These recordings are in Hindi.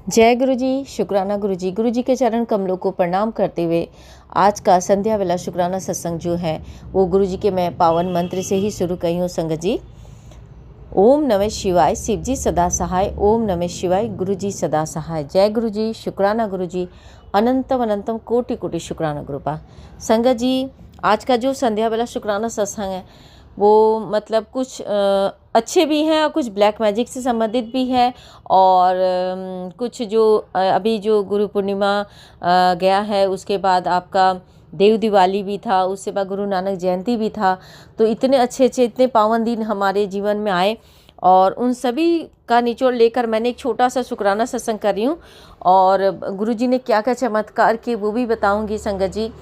जय गुरु जी, शुक्राना गुरु जी के चरण कमलों को प्रणाम करते हुए आज का संध्या वेला शुक्राना सत्संग जो है वो गुरु जी के मैं पावन मंत्र से ही शुरू करी हूँ। संगत जी, ओम नमः शिवाय, शिव जी सदा सहाय। ओम नमः शिवाय, गुरु जी सदा सहाय। जय गुरु जी, शुक्राना गुरु जी, अनंतम अनंतम कोटि कोटि शुक्राना गुरुपा। संगत जी, आज का जो संध्या वेला शुक्राना सत्संग है वो मतलब कुछ अच्छे भी हैं और कुछ ब्लैक मैजिक से संबंधित भी है। और कुछ जो अभी जो गुरु पूर्णिमा गया है उसके बाद आपका देव दिवाली भी था, उसके बाद गुरु नानक जयंती भी था। तो इतने अच्छे अच्छे इतने पावन दिन हमारे जीवन में आए और उन सभी का निचोड़ लेकर मैंने एक छोटा सा शुक्राना सत्संग कर रही हूँ। और गुरु जी ने क्या क्या चमत्कार किए वो भी बताऊँगी संगत जी।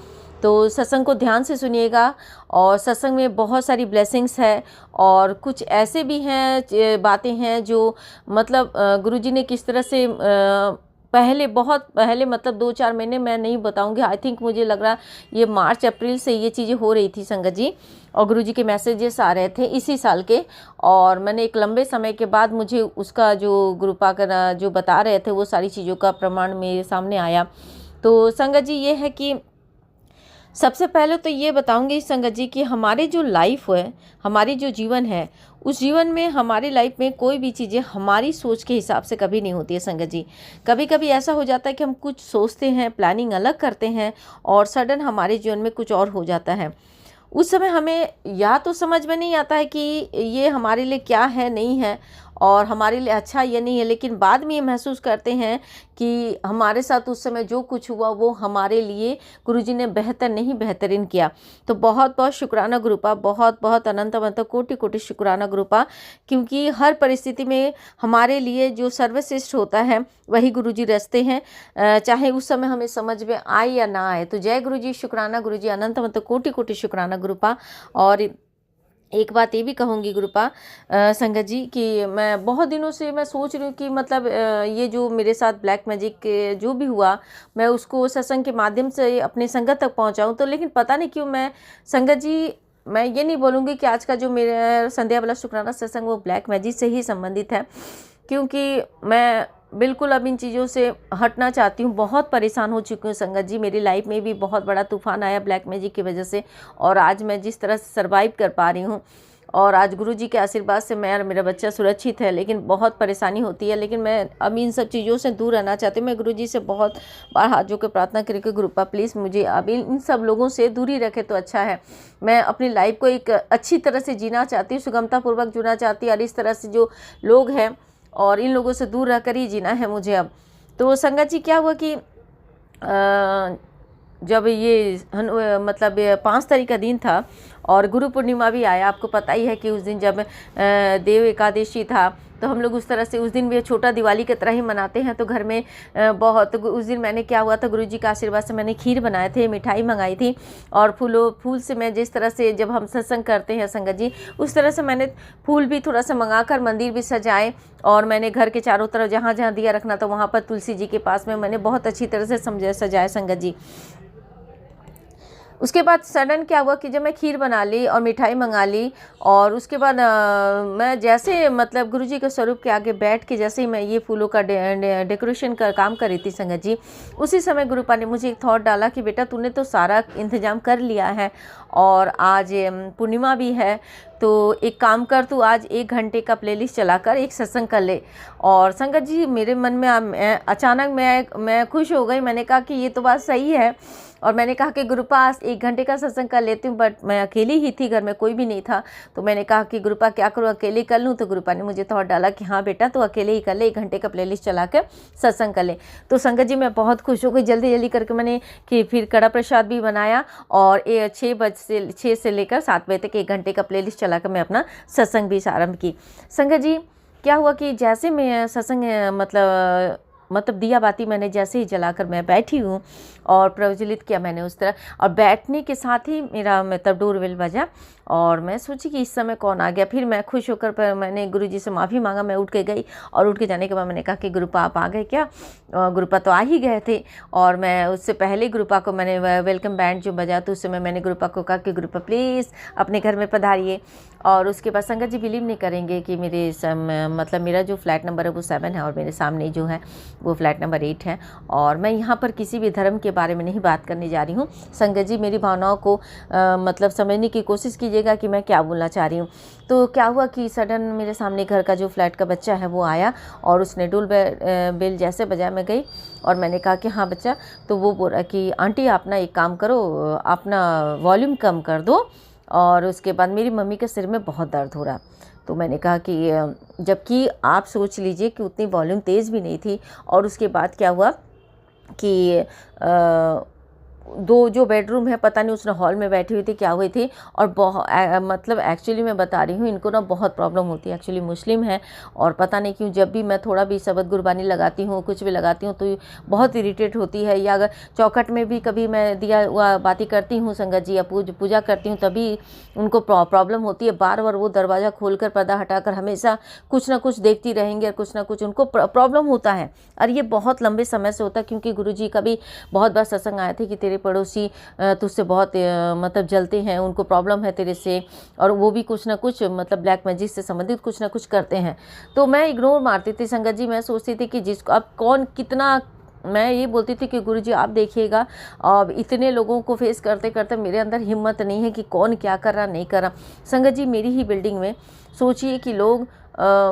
तो सत्संग को ध्यान से सुनिएगा और सत्संग में बहुत सारी ब्लेसिंग्स है और कुछ ऐसे भी हैं बातें हैं जो मतलब गुरुजी ने किस तरह से बहुत पहले मतलब 2-4 महीने मैं नहीं बताऊंगी। आई थिंक मुझे लग रहा ये मार्च अप्रैल से ये चीज़ें हो रही थी संगत जी। और गुरुजी के मैसेजेस आ रहे थे इसी साल के। और मैंने एक लंबे समय के बाद मुझे उसका जो गुरुपा का जो बता रहे थे वो सारी चीज़ों का प्रमाण मेरे सामने आया। तो संगत जी ये है कि सबसे पहले तो ये बताऊंगी संगत जी कि हमारे जो लाइफ है, हमारी जो जीवन है, उस जीवन में हमारी लाइफ में कोई भी चीज़ें हमारी सोच के हिसाब से कभी नहीं होती है संगत जी। कभी कभी ऐसा हो जाता है कि हम कुछ सोचते हैं, प्लानिंग अलग करते हैं और सडन हमारे जीवन में कुछ और हो जाता है। उस समय हमें या तो समझ में नहीं आता है कि ये हमारे लिए क्या है, नहीं है और हमारे लिए अच्छा या नहीं है, लेकिन बाद में ये महसूस करते हैं कि हमारे साथ उस समय जो कुछ हुआ वो हमारे लिए गुरुजी ने बेहतर नहीं बेहतरीन किया। तो बहुत बहुत शुक्राना गुरुपा, बहुत बहुत अनंत अनंत कोटि कोटि शुक्राना गुरुपा, क्योंकि हर परिस्थिति में हमारे लिए जो सर्वश्रेष्ठ होता है वही गुरुजी रचते हैं, चाहे उस समय हमें समझ में आए या ना आए। तो जय गुरुजी, शुक्राना गुरुजी, अनंत अनंत कोटि कोटि शुक्राना गुरुपा। और एक बात ये भी कहूँगी गुरुपा संगत जी कि मैं बहुत दिनों से मैं सोच रही हूँ कि मतलब ये जो मेरे साथ ब्लैक मैजिक जो भी हुआ मैं उसको सत्संग के माध्यम से अपने संगत तक पहुँचाऊँ। तो लेकिन पता नहीं क्यों मैं संगत जी, मैं ये नहीं बोलूँगी कि आज का जो मेरा संध्या वाला शुक्राना सत्संग वो ब्लैक मैजिक से ही संबंधित है, क्योंकि मैं बिल्कुल अब इन चीज़ों से हटना चाहती हूँ। बहुत परेशान हो चुकी हूँ संगत जी, मेरी लाइफ में भी बहुत बड़ा तूफान आया ब्लैक मैजिक की वजह से और आज मैं जिस तरह से सर्वाइव कर पा रही हूँ और आज गुरुजी के आशीर्वाद से मैं और मेरा बच्चा सुरक्षित है। लेकिन बहुत परेशानी होती है, लेकिन मैं अब इन सब चीज़ों से दूर रहना चाहती हूँ। मैं गुरुजी से बहुत बार हाथ जोड़ के प्रार्थना करी कि गुरुपा प्लीज़ मुझे अब इन सब लोगों से दूरी रखे तो अच्छा है। मैं अपनी लाइफ को एक अच्छी तरह से जीना चाहती हूँ, सुगमतापूर्वक जीना चाहती हूँ और इस तरह से जो लोग हैं और इन लोगों से दूर रहकर ही जीना है मुझे अब। तो संगत जी क्या हुआ कि जब ये मतलब 5 तारीख का दिन था और गुरु पूर्णिमा भी आया, आपको पता ही है कि उस दिन जब देव एकादशी था तो हम लोग उस तरह से उस दिन भी छोटा दिवाली की तरह ही मनाते हैं। तो घर में बहुत उस दिन मैंने क्या हुआ था, गुरुजी का आशीर्वाद से मैंने खीर बनाए थे, मिठाई मंगाई थी और फूल से मैं जिस तरह से जब हम सत्संग करते हैं संगत जी उस तरह से मैंने फूल भी थोड़ा सा मंगाकर मंदिर भी सजाए और मैंने घर के चारों तरफ जहाँ जहाँ दिया रखना था वहाँ पर तुलसी जी के पास में मैंने बहुत अच्छी तरह से सजाया संगत जी। उसके बाद सडन क्या हुआ कि जब मैं खीर बना ली और मिठाई मंगा ली और उसके बाद मैं जैसे मतलब गुरुजी के स्वरूप के आगे बैठ के जैसे ही मैं ये फूलों का डेकोरेशन का काम कर रही थी संगत जी, उसी समय गुरुपा ने मुझे एक थॉट डाला कि बेटा तूने तो सारा इंतजाम कर लिया है और आज पूर्णिमा भी है तो एक काम कर, तू आज 1 घंटे का प्लेलिस्ट चलाकर एक सत्संग कर ले। और संगत जी मेरे मन में अचानक मैं खुश हो गई। मैंने कहा कि ये तो बात सही है और मैंने कहा कि गुरुपा आज 1 घंटे का सत्संग कर लेती हूँ, बट मैं अकेली ही थी, घर में कोई भी नहीं था। तो मैंने कहा कि गुरुपा क्या करूँ, अकेले कर लूँ। तो गुरुपा ने मुझे थॉट डाला कि हाँ बेटा तो अकेले ही कर ले, 1 घंटे का प्लेलिस्ट चला कर सत्संग कर ले। तो संगत जी मैं बहुत खुश हो गई। जल्दी जल्दी करके मैंने कि फिर कड़ा प्रसाद भी बनाया और 6 से लेकर 7 बजे तक 1 घंटे का प्लेलिस्ट चला कर मैं अपना सत्संग भी आरंभ की। संगत जी क्या हुआ कि जैसे मैं सत्संग मतलब दिया बाती मैंने जैसे ही जलाकर मैं बैठी हूँ और प्रज्वलित किया मैंने उस तरह, और बैठने के साथ ही मेरा मतलब डोरबेल बजा और मैं सोची कि इस समय कौन आ गया। फिर मैं खुश होकर पर मैंने गुरुजी से माफ़ी मांगा, मैं उठ के गई और उठ के जाने के बाद मैंने कहा कि गुरुपा आप आ गए क्या? गुरुपा तो आ ही गए थे। और मैं उससे पहले गुरुपा को मैंने वेलकम बैंड जो बजा तो उस समय मैंने गुरुपा को कहा कि गुरुपा प्लीज़ अपने घर में पधारिए। और उसके बाद संगत जी बिलीव नहीं करेंगे कि मतलब मेरा जो फ्लैट नंबर है वो 7 है और मेरे सामने जो है वो फ्लैट नंबर 8 है। और मैं यहाँ पर किसी भी धर्म के बारे में नहीं बात करने जा रही हूँ। संगत जी मेरी भावनाओं को मतलब समझने की कोशिश कीजिएगा कि मैं क्या बोलना चाह रही हूँ। तो क्या हुआ कि सडन मेरे सामने घर का जो फ्लैट का बच्चा है वो आया और उसने डोल बेल जैसे बजाया, मैं गई और मैंने कहा कि हाँ बच्चा। तो वो बोला कि आंटी आप ना एक काम करो, अपना वॉल्यूम कम कर दो। और उसके बाद मेरी मम्मी के सिर में बहुत दर्द हो रहा। तो मैंने कहा कि जबकि आप सोच लीजिए कि उतनी वॉल्यूम तेज़ भी नहीं थी। और उसके बाद क्या हुआ कि दो जो बेडरूम है पता नहीं उसने हॉल में बैठी हुई थी क्या हुई थी। और मतलब एक्चुअली मैं बता रही हूँ इनको ना बहुत प्रॉब्लम होती है। एक्चुअली मुस्लिम है और पता नहीं क्यों जब भी मैं थोड़ा भी शबद गुरबानी लगाती हूँ, कुछ भी लगाती हूँ तो बहुत इरिटेट होती है। या अगर चौखट में भी कभी मैं दिया हुआ बाती करती हूँ संगत जी या पूजा करती हूँ तभी उनको प्रॉब्लम होती है। बार बार वो दरवाज़ा खोल कर पर्दा हटाकर हमेशा कुछ ना कुछ देखती रहेंगी और कुछ ना कुछ उनको प्रॉब्लम होता है। और ये बहुत लंबे समय से होता है क्योंकि गुरुजी का भी बहुत बार सत्संग आए थे कि तेरे पड़ोसी तुझसे बहुत मतलब जलते हैं, उनको प्रॉब्लम है तेरे से और वो भी कुछ ना कुछ मतलब ब्लैक मैजिक से संबंधित कुछ ना कुछ करते हैं। तो मैं इग्नोर मारती थी संगत जी। मैं सोचती थी कि जिसको अब कौन कितना, मैं ये बोलती थी कि गुरुजी आप देखिएगा अब इतने लोगों को फेस करते करते मेरे अंदर हिम्मत नहीं है कि कौन क्या कर रहा नहीं कर रहा। संगत जी मेरी ही बिल्डिंग में सोचिए कि लोग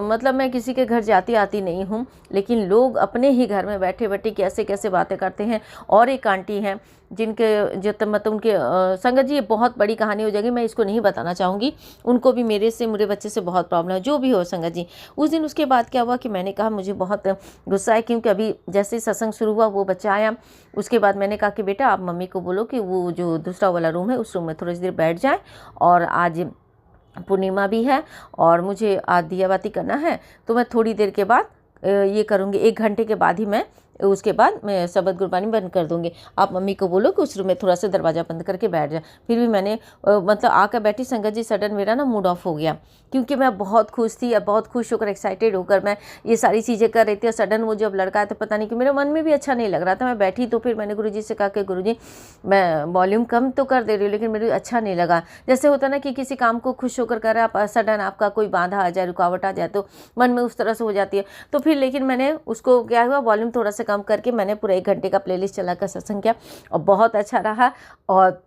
मतलब मैं किसी के घर जाती आती नहीं हूँ लेकिन लोग अपने ही घर में बैठे बैठे कैसे कैसे बातें करते हैं। और एक आंटी हैं जिनके मतलब उनके संगत जी ये बहुत बड़ी कहानी हो जाएगी, मैं इसको नहीं बताना चाहूँगी। उनको भी मेरे बच्चे से बहुत प्रॉब्लम है, जो भी हो संगत जी। उस दिन उसके बाद क्या हुआ कि मैंने कहा मुझे बहुत गुस्सा है क्योंकि अभी जैसे सत्संग शुरू हुआ वो बच्चा आया। उसके बाद मैंने कहा कि बेटा आप मम्मी को बोलो कि वो जो दूसरा वाला रूम है उस रूम में थोड़ी देर बैठ जाए और आज पूर्णिमा भी है और मुझे आज दिया बाती करना है तो मैं थोड़ी देर के बाद ये करूँगी, 1 घंटे के बाद ही मैं उसके बाद मैं शबद गुरबानी बंद कर दूंगी। आप मम्मी को बोलो कि उस रूम में थोड़ा सा दरवाज़ा बंद करके बैठ जाए। फिर भी मैंने मतलब आकर बैठी संगत जी, सडन मेरा ना मूड ऑफ हो गया क्योंकि मैं बहुत खुश थी, बहुत खुश होकर एक्साइटेड होकर मैं ये सारी चीज़ें कर रही थी। और सडन वो जब लड़का आया तो पता नहीं कि मेरे मन में भी अच्छा नहीं लग रहा था। मैं बैठी तो फिर मैंने गुरुजी से कहा कि गुरुजी मैं वॉल्यूम कम तो कर दे रही हूँ लेकिन मेरे अच्छा नहीं लगा। जैसे होता ना कि किसी काम को खुश होकर कर रहा है, सडन आपका कोई बाधा आ जाए, रुकावट आ जाए तो मन में उस तरह से हो जाती है। तो फिर लेकिन मैंने उसको क्या हुआ वॉल्यूम थोड़ा सा कम करके मैंने पूरा 1 घंटे का प्लेलिस्ट चलाकर सत्संग किया और बहुत अच्छा रहा और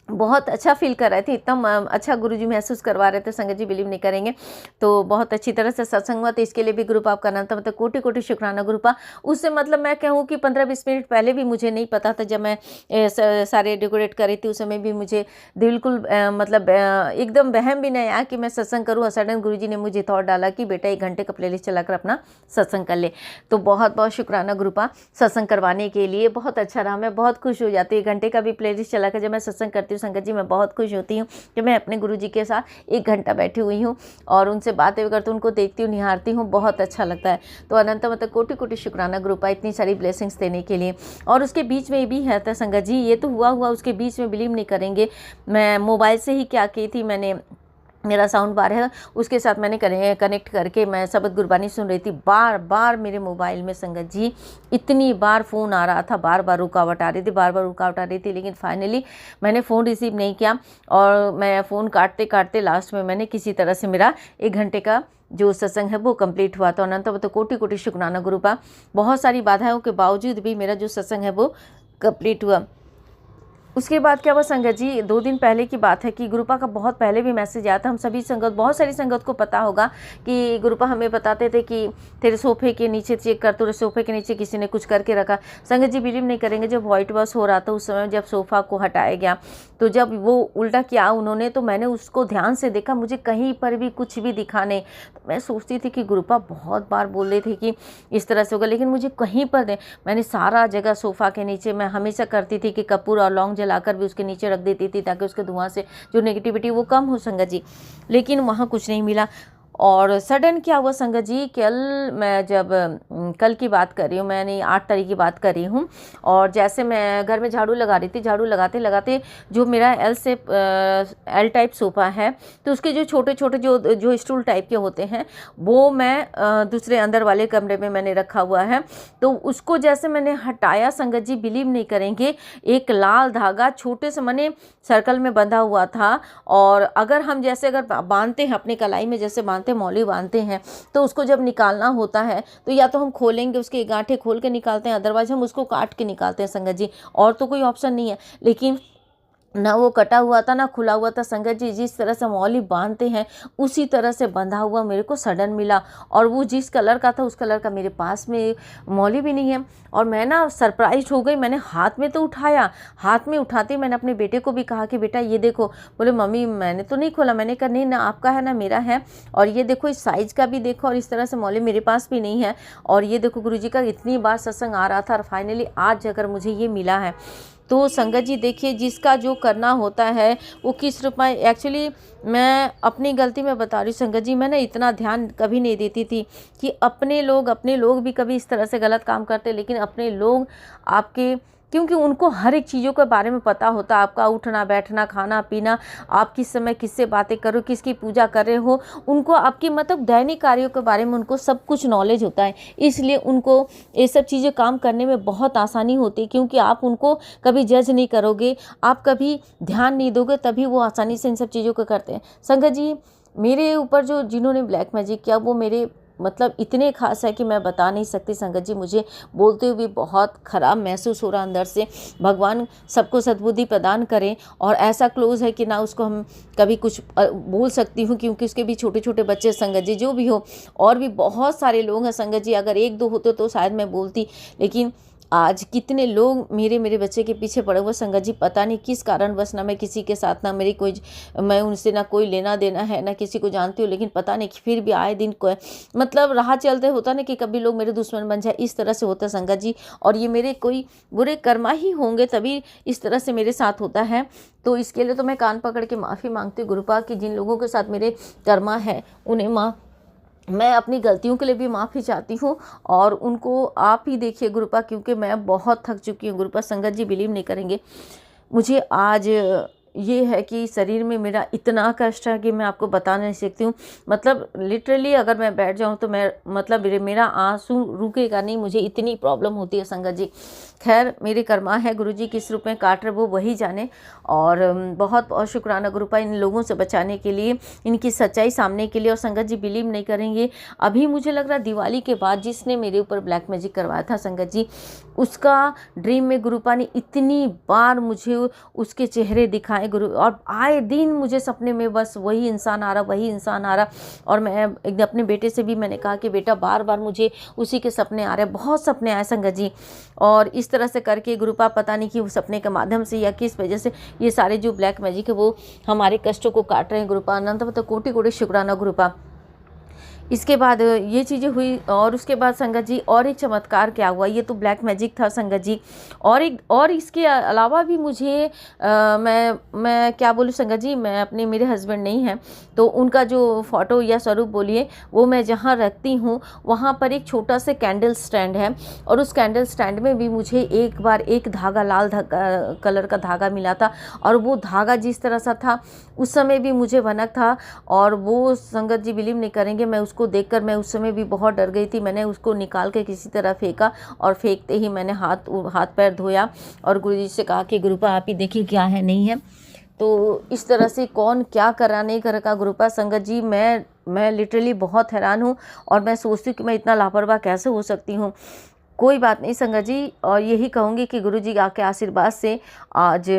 बहुत अच्छा फील कर रहे थे। इतना अच्छा गुरुजी महसूस करवा रहे थे संगत जी, बिलीव नहीं करेंगे। तो बहुत अच्छी तरह से सत्संग हुआ। तो इसके लिए भी ग्रुप आपका नाम था, मतलब कोटि कोटि शुक्राना ग्रुपा। उससे मतलब मैं कहूँ कि 15-20 मिनट पहले भी मुझे नहीं पता था, जब मैं सारे डेकोरेट कर रही थी उस समय भी मुझे बिल्कुल मतलब एकदम वहम भी नहीं आया कि मैं सत्संग करूँ। सडन गुरुजी ने मुझे थॉट डाला कि बेटा 1 घंटे का प्लेलिस्ट चलाकर अपना सत्संग कर ले। तो बहुत बहुत शुक्राना ग्रुपा सत्संग करवाने के लिए, बहुत अच्छा रहा। मैं बहुत खुश हो जाती हूँ 1 घंटे का भी प्लेलिस्ट चलाकर जब मैं सत्संग करती हूँ संगत जी। मैं बहुत खुश होती हूँ कि मैं अपने गुरुजी के साथ 1 घंटा बैठी हुई हूँ और उनसे बातें करती हूँ, उनको देखती हूँ, निहारती हूँ, बहुत अच्छा लगता है। तो अनंत मतलब कोटि कोटि शुक्राना ग्रुपा इतनी सारी ब्लेसिंग्स देने के लिए। और उसके बीच में भी है तो संगत जी, ये तो हुआ उसके बीच में बिलीव नहीं करेंगे, मैं मोबाइल से ही क्या की थी, मैंने मेरा साउंड बार है उसके साथ मैंने कनेक्ट करके मैं शबद गुरबानी सुन रही थी। बार बार मेरे मोबाइल में संगत जी इतनी बार फ़ोन आ रहा था, बार बार रुकावट आ रही थी, लेकिन फाइनली मैंने फ़ोन रिसीव नहीं किया और मैं फ़ोन काटते काटते लास्ट में मैंने किसी तरह से मेरा 1 घंटे का जो सत्संग है वो कंप्लीट हुआ। तो अनंत तो कोटि कोटि शुक्राना गुरुपा। बहुत सारी बाधाओं के बावजूद भी मेरा जो सत्संग है वो कंप्लीट हुआ। उसके बाद क्या हुआ संगत जी, 2 दिन पहले की बात है कि गुरुपा का बहुत पहले भी मैसेज आया था। हम सभी संगत, बहुत सारी संगत को पता होगा कि गुरुपा हमें बताते थे कि तेरे सोफे के नीचे चेक कर, तेरे सोफे के नीचे किसी ने कुछ करके रखा। संगत जी बिलीव नहीं करेंगे, जब व्हाइट वॉश हो रहा था उस समय जब सोफ़ा को हटाया गया तो जब वो उल्टा किया उन्होंने तो मैंने उसको ध्यान से देखा, मुझे कहीं पर भी कुछ भी दिखा नहीं। तो मैं सोचती थी कि गुरुपा बहुत बार बोल रहे थे कि इस तरह से होगा, लेकिन मुझे कहीं पर नहीं। मैंने सारा जगह सोफ़ा के नीचे, मैं हमेशा करती थी कि कपूर और लौंग जलाकर भी उसके नीचे रख देती थी ताकि उसके धुआं से जो नेगेटिविटी वो कम हो संगत जी, लेकिन वहाँ कुछ नहीं मिला। और सडन क्या हुआ संगत जी, मैं जब कल की बात कर रही हूँ, मैंने 8 तारीख की बात कर रही हूँ, और जैसे मैं घर में झाड़ू लगा रही थी, झाड़ू लगाते लगाते जो मेरा एल टाइप सोफ़ा है, तो उसके जो छोटे छोटे जो स्टूल टाइप के होते हैं, वो मैं दूसरे अंदर वाले कमरे में मैंने रखा हुआ है। तो उसको जैसे मैंने हटाया संगत जी, बिलीव नहीं करेंगे, एक लाल धागा छोटे से मैंने सर्कल में बंधा हुआ था। और अगर हम जैसे अगर बांधते हैं अपनी कलाई में, जैसे बांधते मौली बांधते हैं, तो उसको जब निकालना होता है तो या तो हम खोलेंगे, उसके गांठें खोल के निकालते हैं, अदरवाइज हम उसको काट के निकालते हैं संगत जी, और तो कोई ऑप्शन नहीं है। लेकिन ना वो कटा हुआ था ना खुला हुआ था संगत जी, जिस तरह से मौली बांधते हैं उसी तरह से बंधा हुआ मेरे को सडन मिला। और वो जिस कलर का था उस कलर का मेरे पास में मौली भी नहीं है। और मैं ना सरप्राइज हो गई, मैंने हाथ में तो उठाया, हाथ में उठाते मैंने अपने बेटे को भी कहा कि बेटा ये देखो। बोले मम्मी मैंने तो नहीं खोला। मैंने कहा नहीं, ना आपका है ना मेरा है, और ये देखो इस साइज़ का भी देखो, और इस तरह से मौली मेरे पास भी नहीं है। और ये देखो गुरुजी का इतनी बार सत्संग आ रहा था, और फाइनली आज अगर मुझे ये मिला है। तो संगत जी देखिए, जिसका जो करना होता है वो किस रूप में, एक्चुअली मैं अपनी गलती में बता रही हूँ संगत जी, मैंने इतना ध्यान कभी नहीं देती थी कि अपने लोग भी कभी इस तरह से गलत काम करते, लेकिन अपने लोग आपके, क्योंकि उनको हर एक चीज़ों के बारे में पता होता है, आपका उठना बैठना खाना पीना, आप किस समय किससे बातें करो, किसकी पूजा कर रहे हो, उनको आपकी मतलब दैनिक कार्यों के बारे में उनको सब कुछ नॉलेज होता है। इसलिए उनको ये सब चीज़ें काम करने में बहुत आसानी होती है, क्योंकि आप उनको कभी जज नहीं करोगे, आप कभी ध्यान नहीं दोगे, तभी वो आसानी से इन सब चीज़ों को करते हैं। संगत जी मेरे ऊपर जो जिन्होंने ब्लैक मैजिक किया वो मेरे मतलब इतने खास है कि मैं बता नहीं सकती संगत जी। मुझे बोलते हुए बहुत ख़राब महसूस हो रहा अंदर से। भगवान सबको सद्बुद्धि प्रदान करें, और ऐसा क्लोज़ है कि ना उसको हम कभी कुछ बोल सकती हूँ, क्योंकि उसके भी छोटे छोटे बच्चे संगत जी, जो भी हो, और भी बहुत सारे लोग हैं संगत जी। अगर 1-2 होते तो शायद मैं बोलती, लेकिन आज कितने लोग मेरे बच्चे के पीछे पड़े हुए संगत जी, पता नहीं किस कारणवश, ना मैं किसी के साथ, ना मेरी कोई, मैं उनसे ना कोई लेना देना है, ना किसी को जानती हूँ, लेकिन पता नहीं कि फिर भी आए दिन कोई मतलब राह चलते होता ना कि कभी लोग मेरे दुश्मन बन जाए, इस तरह से होता संगत जी। और ये मेरे कोई बुरे कर्मा ही होंगे, तभी इस तरह से मेरे साथ होता है। तो इसके लिए तो मैं कान पकड़ के माफ़ी मांगती हूँ गुरुपा की, जिन लोगों के साथ मेरे कर्मा है उन्हें मैं अपनी गलतियों के लिए भी माफ़ी चाहती हूँ, और उनको आप ही देखिए गुरुपा, क्योंकि मैं बहुत थक चुकी हूँ गुरुपा। संगत जी बिलीव नहीं करेंगे, मुझे आज ये है कि शरीर में मेरा इतना कष्ट है कि मैं आपको बता नहीं सकती हूँ। मतलब लिटरली अगर मैं बैठ जाऊँ तो मैं मतलब मेरा आंसू रुकेगा नहीं, मुझे इतनी प्रॉब्लम होती है संगत जी। खैर मेरे कर्मा है, गुरुजी किस रूप में काट रहे वो वही जाने। और बहुत बहुत शुक्राना गुरुपा इन लोगों से बचाने के लिए, इनकी सच्चाई सामने के लिए। और संगत जी बिलीव नहीं करेंगे, अभी मुझे लग रहा दिवाली के बाद जिसने मेरे ऊपर ब्लैक मैजिक करवाया था संगत जी, उसका ड्रीम में गुरुपा ने इतनी बार मुझे उसके चेहरे दिखाए गुरु, और आए दिन मुझे सपने में बस वही इंसान आ रहा, वही इंसान आ रहा। और मैं अपने बेटे से भी मैंने कहा कि बेटा बार बार मुझे उसी के सपने आ रहे, बहुत सपने आए संगत जी। और इस तरह से करके गुरुपा पता नहीं कि वो सपने के माध्यम से या किस वजह से ये सारे जो ब्लैक मैजिक है वो हमारे कष्टों को काट रहे हैं गुरुपा। अनंत मतलब कोटि कोटि शुक्राना गुरुपा। इसके बाद ये चीज़ें हुई, और उसके बाद संगत जी और एक चमत्कार क्या हुआ, ये तो ब्लैक मैजिक था संगत जी। और इसके अलावा भी मुझे मैं क्या बोलूँ संगत जी, मैं अपने मेरे हस्बैंड नहीं हैं, तो उनका जो फ़ोटो या स्वरूप बोलिए, वो मैं जहाँ रखती हूँ वहाँ पर एक छोटा सा कैंडल स्टैंड है, और उस कैंडल स्टैंड में भी मुझे एक बार एक धागा लाल कलर का धागा मिला था। और वो धागा जिस तरह सा था उस समय भी मुझे भनक था, और वो संगत जी बिलीव नहीं करेंगे, मैं उसको देखकर मैं उस समय भी बहुत डर गई थी। मैंने उसको निकाल के किसी तरह फेंका, और फेंकते ही मैंने हाथ पैर धोया और गुरुजी से कहा कि गुरुपा आप ही देखिए क्या है नहीं है। तो इस तरह से कौन क्या करा नहीं करेगा गुरुपा। संगत जी मैं लिटरली बहुत हैरान हूँ, और मैं सोचती हूँ कि मैं इतना लापरवाह कैसे हो सकती हूँ। कोई बात नहीं संगत जी, और यही कहूँगी कि गुरुजी के आशीर्वाद से आज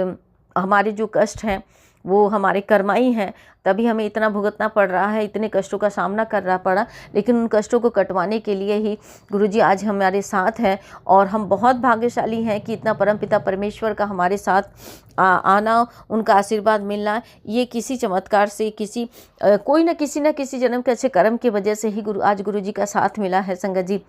हमारे जो कष्ट हैं वो हमारे कर्मा ही हैं, तभी हमें इतना भुगतना पड़ रहा है, इतने कष्टों का सामना करना पड़ा। लेकिन उन कष्टों को कटवाने के लिए ही गुरुजी आज हमारे साथ हैं, और हम बहुत भाग्यशाली हैं कि इतना परमपिता परमेश्वर का हमारे साथ आना, उनका आशीर्वाद मिलना, ये किसी चमत्कार से कोई ना किसी जन्म के अच्छे कर्म की वजह से ही आज गुरुजी का साथ मिला है संगत जी।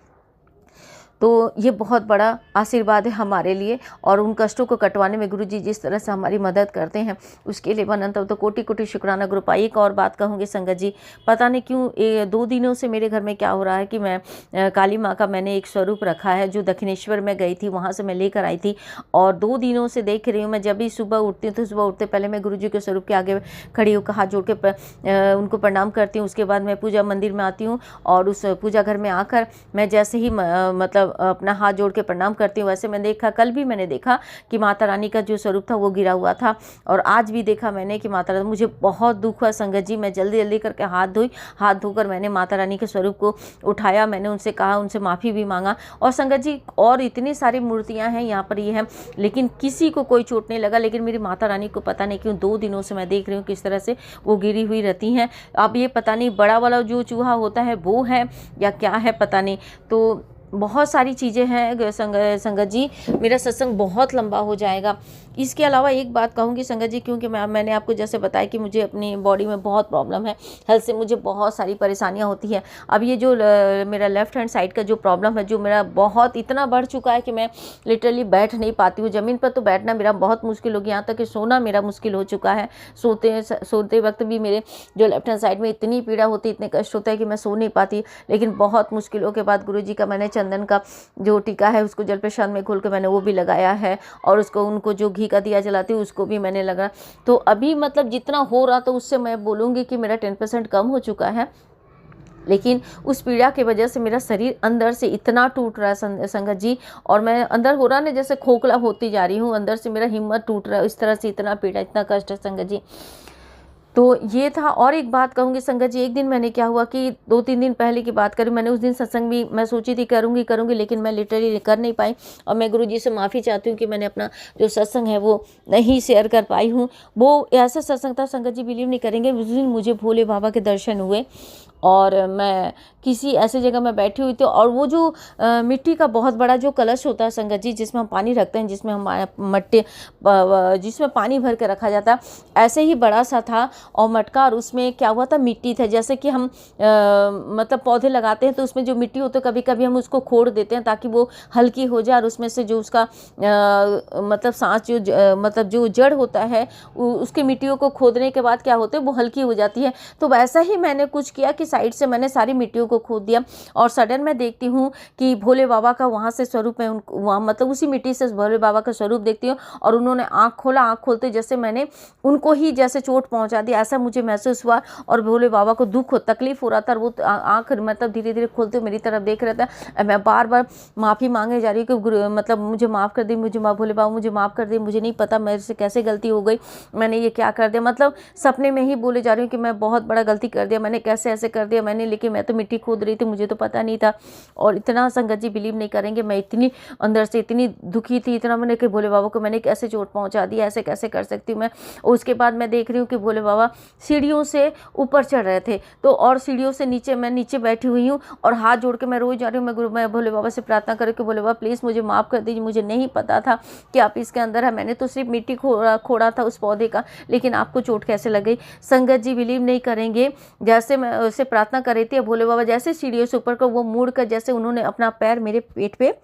तो ये बहुत बड़ा आशीर्वाद है हमारे लिए, और उन कष्टों को कटवाने में गुरुजी जिस तरह से हमारी मदद करते हैं उसके लिए अनंत तो कोटि कोटि शुक्राना गुरुपा। एक और बात कहूँगी संगत जी, पता नहीं क्यों 2 दिनों से मेरे घर में क्या हो रहा है कि मैं काली माँ का मैंने एक स्वरूप रखा है जो दक्षिणेश्वर में गई थी, वहाँ से मैं लेकर आई थी, और 2 दिनों से देख रही हूँ। मैं जब भी सुबह उठती हूँ तो सुबह उठते पहले मैं गुरुजी के स्वरूप के आगे खड़ी होकर हाथ जोड़ के उनको प्रणाम करती हूँ। उसके बाद मैं पूजा मंदिर में आती हूँ, और उस पूजा घर में आकर मैं जैसे ही मतलब अपना हाथ जोड़ के प्रणाम करती हूँ, वैसे मैंने देखा, कल भी मैंने देखा कि माता रानी का जो स्वरूप था वो गिरा हुआ था, और आज भी देखा मैंने कि माता रानी, मुझे बहुत दुख हुआ संगत जी। मैं जल्दी जल्दी करके हाथ धोई, हाथ धोकर मैंने माता रानी के स्वरूप को उठाया, मैंने उनसे कहा, उनसे माफ़ी भी मांगा। और संगत जी और इतनी सारी मूर्तियाँ हैं यहाँ पर, ये हैं, लेकिन किसी को कोई चोट नहीं लगा, लेकिन मेरी माता रानी को पता नहीं क्यों 2 दिनों से मैं देख रही हूँ किस तरह से वो गिरी हुई रहती हैं। अब ये पता नहीं बड़ा वाला जो चूहा होता है वो है या क्या है, पता नहीं। तो बहुत सारी चीज़ें हैं संगत जी, मेरा सत्संग बहुत लंबा हो जाएगा। इसके अलावा एक बात कहूँगी संगत जी, क्योंकि मैंने आपको जैसे बताया कि मुझे अपनी बॉडी में बहुत प्रॉब्लम है, हेल्थ से मुझे बहुत सारी परेशानियाँ होती हैं। अब ये जो मेरा लेफ्ट हैंड साइड का जो प्रॉब्लम है, जो मेरा बहुत इतना बढ़ चुका है कि मैं लिटरली बैठ नहीं पाती हूँ। ज़मीन पर तो बैठना मेरा बहुत मुश्किल हो गया, यहाँ तक कि सोना मेरा मुश्किल हो चुका है। सोते वक्त भी मेरे जो लेफ्ट हैंड साइड में इतनी पीड़ा होती है, इतने कष्ट होता है कि मैं सो नहीं पाती। लेकिन बहुत मुश्किलों के बाद गुरुजी का मैंने चंदन का जो टीका है उसको जल प्रसाद में घोल के मैंने वो भी लगाया है, और उसको उनको जो घी का दिया जलाती हूँ उसको भी मैंने लगा। तो अभी मतलब जितना हो रहा तो उससे मैं बोलूँगी कि मेरा 10% कम हो चुका है, लेकिन उस पीड़ा की वजह से मेरा शरीर अंदर से इतना टूट रहा है संगत जी, और मैं अंदर हो रहा ना जैसे खोखला होती जा रही हूँ, अंदर से मेरा हिम्मत टूट रहा है, इस तरह से इतना पीड़ा, इतना कष्ट है संगत जी। तो ये था। और एक बात कहूँगी संगत जी, एक दिन मैंने क्या हुआ कि 2-3 दिन पहले की बात करूँ, मैंने उस दिन सत्संग भी मैं सोची थी करूँगी, लेकिन मैं लिटरली कर नहीं पाई, और मैं गुरुजी से माफ़ी चाहती हूँ कि मैंने अपना जो सत्संग है वो नहीं शेयर कर पाई हूँ। वो ऐसा सत्संग था संगत जी, बिलीव नहीं करेंगे, उस दिन मुझे भोले बाबा के दर्शन हुए, और मैं किसी ऐसे जगह में बैठी हुई थी, और वो जो मिट्टी का बहुत बड़ा जो कलश होता है संगत जी, जिसमें हम पानी रखते हैं, जिसमें हम जिसमें पानी भर के रखा जाता है, ऐसे ही बड़ा सा था और मटका, और उसमें क्या हुआ था, मिट्टी था। जैसे कि हम मतलब पौधे लगाते हैं तो उसमें जो मिट्टी होती है कभी कभी हम उसको खोड़ देते हैं ताकि वो हल्की हो जाए, और उसमें से जो उसका मतलब सांस मतलब जो जड़ होता है उसकी मिट्टियों को खोदने के बाद क्या होता है, वो हल्की हो जाती है। तो वैसा ही मैंने कुछ किया कि साइड से मैंने सारी मिट्टियों को खोद दिया, और सडन मैं देखती हूँ कि भोले बाबा का वहाँ से स्वरूप है, वहाँ मतलब उसी मिट्टी से भोले बाबा का स्वरूप देखती हूँ, और उन्होंने आँख खोला, आँख खोलते जैसे मैंने उनको ही जैसे चोट पहुँचा दी, ऐसा मुझे महसूस हुआ। और भोले बाबा को दुख हो, तकलीफ हो रहा था, और वो आँख मतलब धीरे धीरे खोलते मेरी तरफ देख रहा था। मैं बार बार माफ़ी मांगे जा रही हूँ कि मतलब मुझे माफ़ कर दी, मुझे भोले बाबा मुझे माफ़ कर दी, मुझे नहीं पता मेरे से कैसे गलती हो गई, मैंने ये क्या कर दिया। मतलब सपने में ही बोले जा रही हूँ कि मैं बहुत बड़ा गलती कर दिया, मैंने कैसे ऐसे कर दिया मैंने, लेकिन मैं तो मिट्टी खोद रही थी, मुझे तो पता नहीं था। और इतना संगत जी बिलीव नहीं करेंगे, मैं इतनी अंदर से इतनी दुखी थी, इतना मैंने कि भोले बाबा को मैंने कैसे चोट पहुँचा दी, ऐसे कैसे कर सकती हूँ मैं। उसके बाद मैं देख रही हूँ कि भोले बाबा सीढ़ियों से ऊपर चढ़ रहे थे, तो और सीढ़ियों से नीचे मैं नीचे बैठी हुई हूँ, और हाथ जोड़ के मैं रोज जा रही हूँ। मैं भोले बाबा से प्रार्थना करूँ कि भोले बाबा प्लीज़ मुझे माफ़ कर दीजिए, मुझे नहीं पता था कि आप इसके अंदर है, मैंने तो सिर्फ मिट्टी खोड़ा था उस पौधे का, लेकिन आपको चोट कैसे लग गई। संगत जी बिलीव नहीं करेंगे, जैसे मैं उससे प्रार्थना कर रही थी, भोले बाबा जैसे सीढ़ियों से ऊपर को वो मुड़ कर जैसे उन्होंने अपना पैर मेरे पेट पे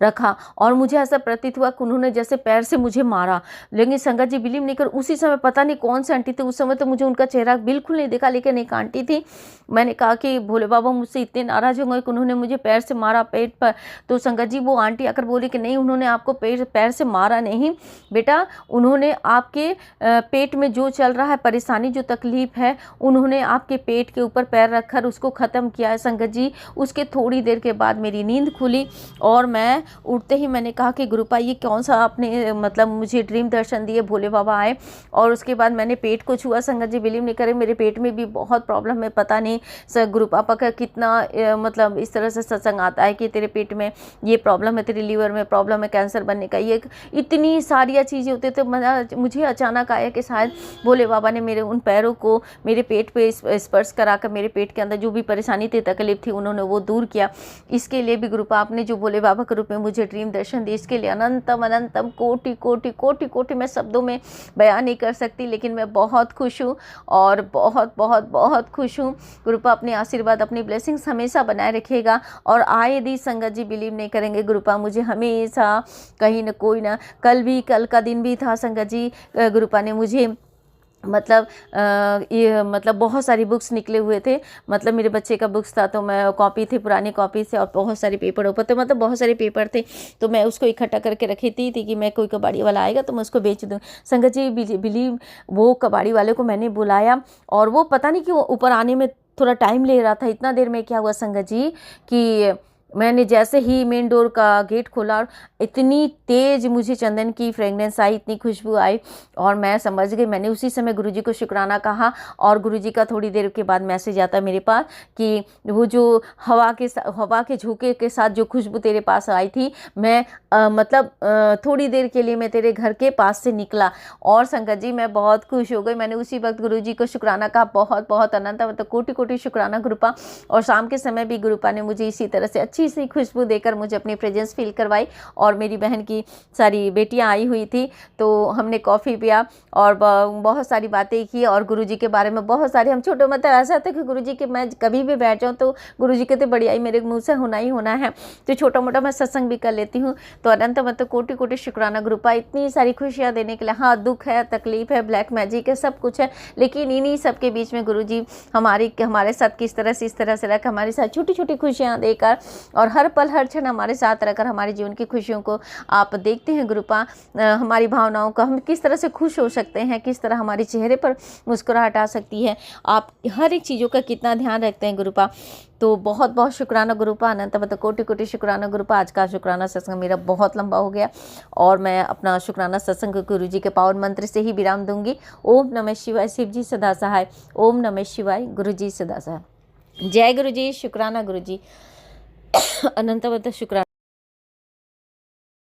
रखा, और मुझे ऐसा प्रतीत हुआ कि उन्होंने जैसे पैर से मुझे मारा। लेकिन संगत जी बिलीव नहीं कर, उसी समय पता नहीं कौन सी आंटी थी, उस समय तो मुझे उनका चेहरा बिल्कुल नहीं देखा, लेकिन एक आंटी थी। मैंने कहा कि भोले बाबा मुझसे इतने नाराज होंगे कि उन्होंने मुझे पैर से मारा पेट पर। तो संगत जी वो आंटी आकर बोली कि नहीं, उन्होंने आपको पैर से मारा नहीं बेटा, उन्होंने आपके पेट में जो चल रहा है परेशानी, जो तकलीफ है, उन्होंने आपके पेट के ऊपर पैर रखकर उसको ख़त्म किया है। संगत जी उसके थोड़ी देर के बाद मेरी नींद खुली, और मैं उठते ही मैंने कहा कि गुरुपा ये कौन सा आपने मतलब मुझे ड्रीम दर्शन दिए, भोले बाबा आए। और उसके बाद मैंने पेट को छुआ। संगत जी बिलीव नहीं करें, मेरे पेट में भी बहुत प्रॉब्लम है, पता नहीं सर गुरु पापा का कितना मतलब इस तरह से सत्संग आता है कि तेरे पेट में ये प्रॉब्लम है, तेरे लीवर में प्रॉब्लम है, कैंसर बनने का, ये इतनी सारी चीज़ें होती। तो मुझे अचानक आया कि शायद भोले बाबा ने मेरे उन पैरों को मेरे पेट पे स्पर्श कराकर मेरे पेट के अंदर जो भी परेशानी थी, तकलीफ थी, उन्होंने वो दूर किया। इसके लिए भी गुरुपा आपने जो भोले बाबा के रूप में मुझे ड्रीम दर्शन दी, इसके लिए अनंतम अनंतम कोटि कोटि कोटि कोटि मैं शब्दों में बयान नहीं कर सकती, लेकिन मैं बहुत खुश हूँ और बहुत बहुत बहुत खुश हूँ। गुरुपा अपने आशीर्वाद, अपनी ब्लेसिंग्स हमेशा बनाए रखिएगा। और आए दी संगत जी बिलीव नहीं करेंगे, गुरुपा मुझे हमेशा कहीं ना कोई ना, कल का दिन भी था संगत जी, गुरुपा ने मुझे मतलब ये मतलब बहुत सारी बुक्स निकले हुए थे, मतलब मेरे बच्चे का बुक्स था, तो मैं कॉपी थी, पुरानी कॉपी से, और बहुत सारे पेपर ऊपर थे, मतलब बहुत सारे पेपर थे, तो मैं उसको इकट्ठा करके रखी थी कि मैं कोई कबाड़ी वाला आएगा तो मैं उसको बेच दूँ। संगत जी बिलीव, वो कबाड़ी वाले को मैंने बुलाया और वो पता नहीं क्यों ऊपर आने में थोड़ा टाइम ले रहा था। इतना देर में क्या हुआ संगत जी कि मैंने जैसे ही मेन डोर का गेट खोला और इतनी तेज़ मुझे चंदन की फ्रेगनेंस आई, इतनी खुशबू आई और मैं समझ गई। मैंने उसी समय गुरुजी को शुक्राना कहा और गुरुजी का थोड़ी देर के बाद मैसेज आता मेरे पास कि वो जो हवा के झोंके के साथ जो खुशबू तेरे पास आई थी, मैं थोड़ी देर के लिए मैं तेरे घर के पास से निकला। और संगत जी मैं बहुत खुश हो गई। मैंने उसी वक्त गुरुजी को शुक्राना कहा, बहुत बहुत अनंत मतलब कोटि कोटि शुक्राना गुरुपा। और शाम के समय भी गुरुपा ने मुझे इसी तरह से अच्छी सी खुशबू देकर मुझे अपनी प्रेजेंस फील करवाई। और मेरी बहन की सारी बेटियां आई हुई थी, तो हमने कॉफ़ी पिया और बहुत सारी बातें की और गुरुजी के बारे में बहुत सारे, हम छोटे मतलब ऐसा था कि गुरुजी के मैं कभी भी बैठ जाऊँ तो गुरुजी कहते बढ़िया ही मेरे मुँह से होना ही होना है, तो छोटा मोटा मैं सत्संग भी कर लेती हूँ। तो अनंत मतलब कोटि कोटि शुक्राना गुरुपा, इतनी सारी खुशियाँ देने के लिए। हाँ, दुख है, तकलीफ है, ब्लैक मैजिक है, सब कुछ है, लेकिन इन्हीं सब के बीच में गुरुजी हमारे साथ किस तरह से, इस तरह से रख हमारे साथ छोटी छोटी खुशियाँ देकर और हर पल हर क्षण हमारे साथ रहकर हमारे जीवन की खुशियों को आप देखते हैं गुरुपा। हमारी भावनाओं का हम किस तरह से खुश हो सकते हैं, किस तरह हमारे चेहरे पर मुस्कुराहट आ सकती है, आप हर एक चीज़ों का कितना ध्यान रखते हैं गुरुपा। तो बहुत बहुत शुक्राना गुरुपा, अनंत मतलब कोटि कोटि शुक्राना गुरुपा। आज का शुक्राना सत्संग मेरा बहुत लंबा हो गया और मैं अपना शुक्राना सत्संग गुरुजी के पावन मंत्र से ही विराम दूंगी। ओम नमः शिवाय, शिव जी सदा सहाय। ओम नमः शिवाय, गुरुजी सदा सहाय। जय गुरुजी, शुक्राना गुरुजी, अनंत शुक्राना।